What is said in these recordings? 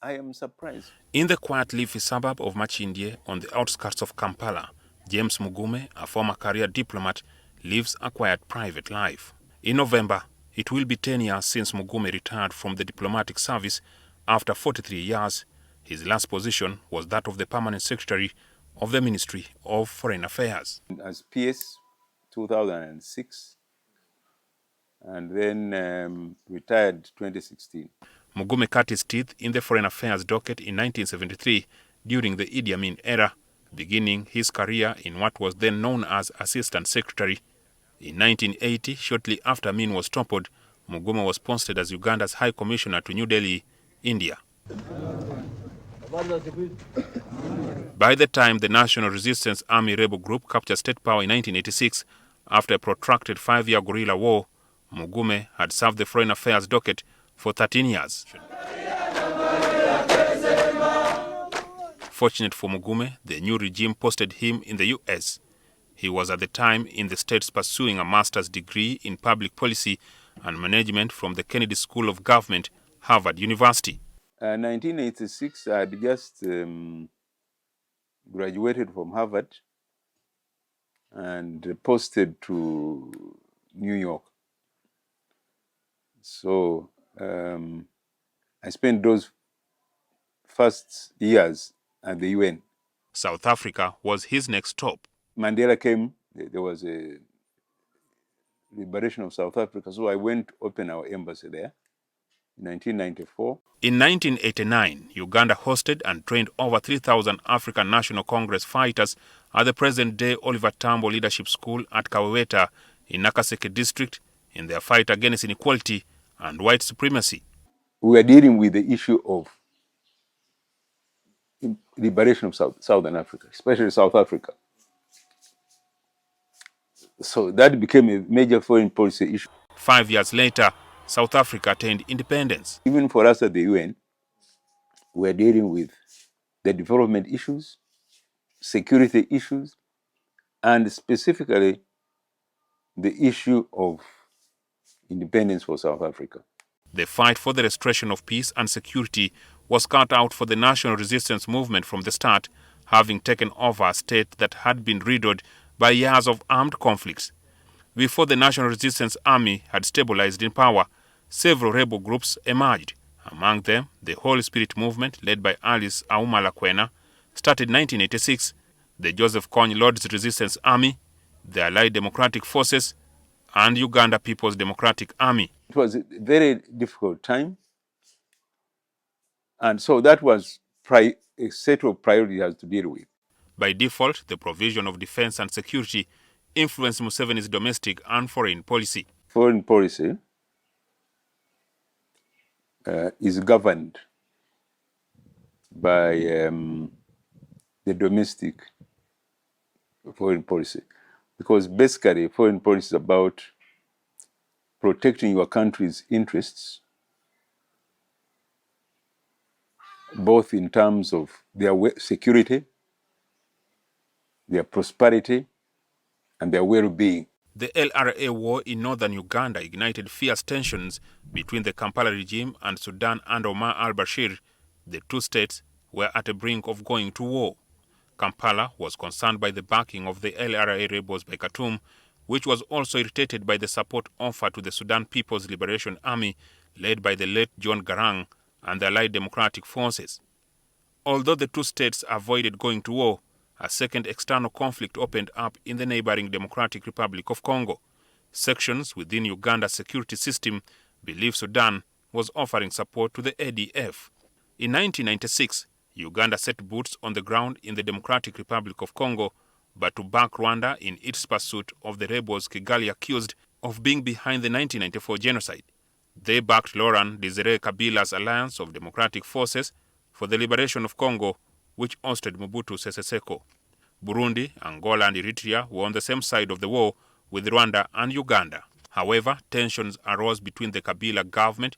I am surprised. In the quiet leafy suburb of Machindye on the outskirts of Kampala, James Mugume, a former career diplomat, lives a quiet private life. In November, it will be 10 years since Mugume retired from the diplomatic service after 43 years. His last position was that of the permanent secretary of the Ministry of Foreign Affairs. As PS 2006, and then retired 2016. Mugume cut his teeth in the Foreign Affairs docket in 1973 during the Idi Amin era, beginning his career in what was then known as Assistant Secretary. In 1980, shortly after Amin was toppled, Mugume was posted as Uganda's High Commissioner to New Delhi, India. By the time the National Resistance Army rebel group captured state power in 1986, after a protracted 5-year guerrilla war, Mugume had served the Foreign Affairs docket for 13 years. Fortunate for Mugume, the new regime posted him in the US. He was at the time in the States pursuing a master's degree in public policy and management from the Kennedy School of Government, Harvard University. 1986, I had just graduated from Harvard and posted to New York. So I spent those first years at the UN. South Africa was his next stop. Mandela came, there was a liberation of South Africa, so I went to open our embassy there in 1994. In 1989, Uganda hosted and trained over 3,000 African National Congress fighters at the present-day Oliver Tambo Leadership School at Kaweweta in Nakaseke district in their fight against inequality and white supremacy. We are dealing with the issue of liberation of Southern Africa, especially South Africa. So that became a major foreign policy issue. 5 years later, South Africa attained independence. Even for us at the UN, we are dealing with the development issues, security issues, and specifically the issue of independence for South Africa. The fight for the restoration of peace and security was cut out for the national resistance movement from the start, having taken over a state that had been riddled by years of armed conflicts. Before the National Resistance Army had stabilized in power, several rebel groups emerged. Among them, the Holy Spirit movement, led by Alice Aumalakwena, started in 1986, the Joseph Kony Lord's Resistance Army, the Allied Democratic Forces, and Uganda People's Democratic Army. It was a very difficult time, and so that was a set of priorities has to deal with. By default, the provision of defense and security influenced Museveni's domestic and foreign policy. Foreign policy is governed by the domestic foreign policy, because basically foreign policy is about protecting your country's interests, both in terms of their security, their prosperity, and their well-being. The LRA war in northern Uganda ignited fierce tensions between the Kampala regime and Sudan under Omar al-Bashir. The two states were at the brink of going to war. Kampala was concerned by the backing of the LRA rebels by Khartoum, which was also irritated by the support offered to the Sudan People's Liberation Army, led by the late John Garang and the Allied Democratic Forces. Although the two states avoided going to war, a second external conflict opened up in the neighboring Democratic Republic of Congo. Sections within Uganda's security system believed Sudan was offering support to the ADF. In 1996, Uganda set boots on the ground in the Democratic Republic of Congo, but to back Rwanda in its pursuit of the rebels Kigali accused of being behind the 1994 genocide. They backed Laurent Desire Kabila's alliance of democratic forces for the liberation of Congo, which ousted Mobutu Sese Seko. Burundi, Angola and Eritrea were on the same side of the war with Rwanda and Uganda. However, tensions arose between the Kabila government,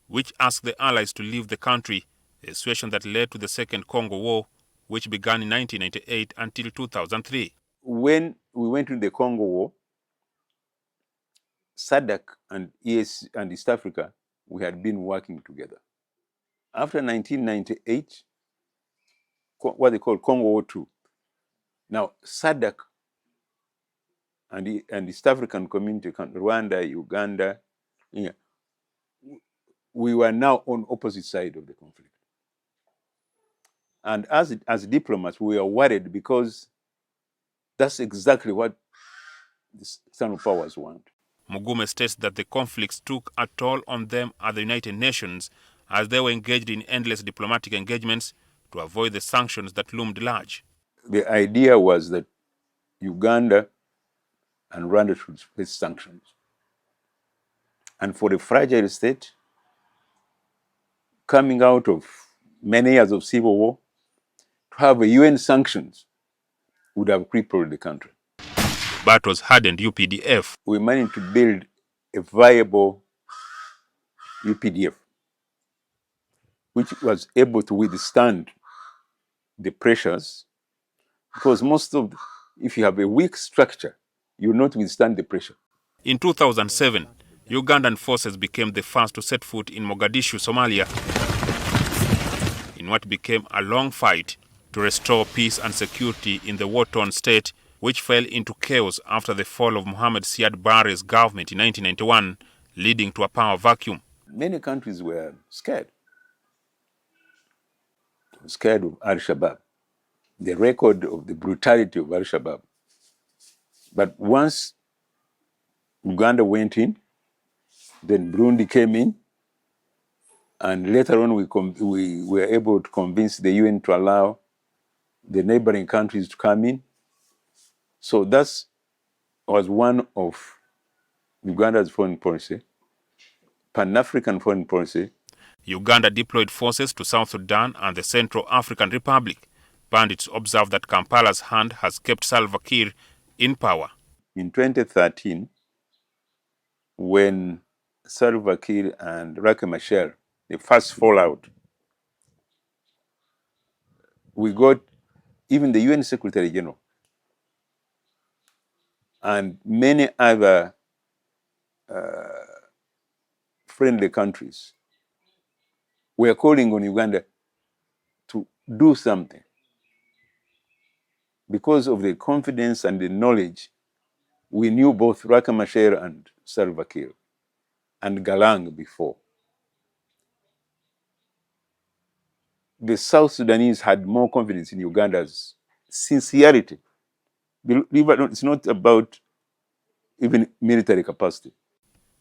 which asked the allies to leave the country, a situation that led to the Second Congo War, which began in 1998 until 2003. When we went to the Congo War, SADC and ES and East Africa, we had been working together. After 1998, what they call Congo War II. Now, SADC and the East African community, Rwanda, Uganda, yeah, we were now on opposite side of the conflict. And as diplomats, we were worried because that's exactly what the external powers want. Mugume states that the conflicts took a toll on them at the United Nations as they were engaged in endless diplomatic engagements to avoid the sanctions that loomed large. The idea was that Uganda and Rwanda should face sanctions. And for a fragile state, coming out of many years of civil war, to have a UN sanctions would have crippled the country. Battles hardened UPDF. We managed to build a viable UPDF, which was able to withstand the pressures, because if you have a weak structure, you will not withstand the pressure. In 2007, Ugandan forces became the first to set foot in Mogadishu, Somalia, in what became a long fight to restore peace and security in the war-torn state, which fell into chaos after the fall of Mohamed Siad Barre's government in 1991, leading to a power vacuum. Many countries were scared of Al-Shabaab, the record of the brutality of Al-Shabaab. But once Uganda went in, then Burundi came in, and later on we were able to convince the UN to allow the neighboring countries to come in. So that was one of Uganda's foreign policy, Pan-African foreign policy. Uganda deployed forces to South Sudan and the Central African Republic. Pundits observe that Kampala's hand has kept Salva Kiir in power. In 2013, when Salva Kiir and Riek Machar, the first fallout, we got even the UN Secretary General and many other friendly countries were calling on Uganda to do something because of the confidence and the knowledge. We knew both Riek Machar and Salva Kiir and Galang before. The South Sudanese had more confidence in Uganda's sincerity. Believe it or not, it's not about even military capacity.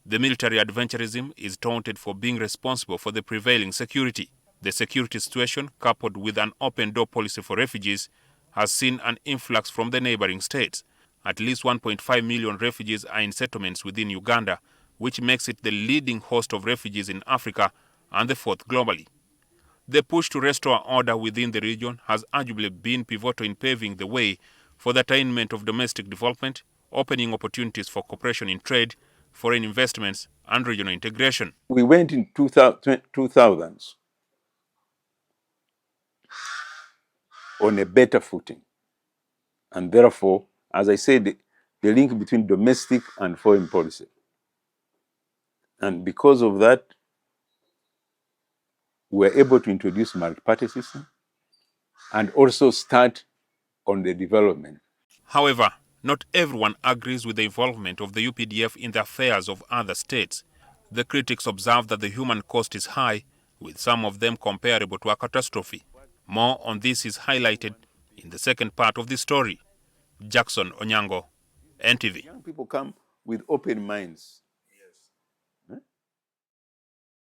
The military adventurism is taunted for being responsible for the prevailing security. The security situation, coupled with an open-door policy for refugees, has seen an influx from the neighboring states. At least 1.5 million refugees are in settlements within Uganda, which makes it the leading host of refugees in Africa and the fourth globally. The push to restore order within the region has arguably been pivotal in paving the way for the attainment of domestic development, opening opportunities for cooperation in trade, foreign investments, and regional integration. We went in 2000s on a better footing. And therefore, as I said, the link between domestic and foreign policy. And because of that, we were able to introduce multi-party system and also start on the development. However, not everyone agrees with the involvement of the UPDF in the affairs of other states. The critics observe that the human cost is high, with some of them comparable to a catastrophe. More on this is highlighted in the second part of the story. Jackson Onyango, NTV. Young people come with open minds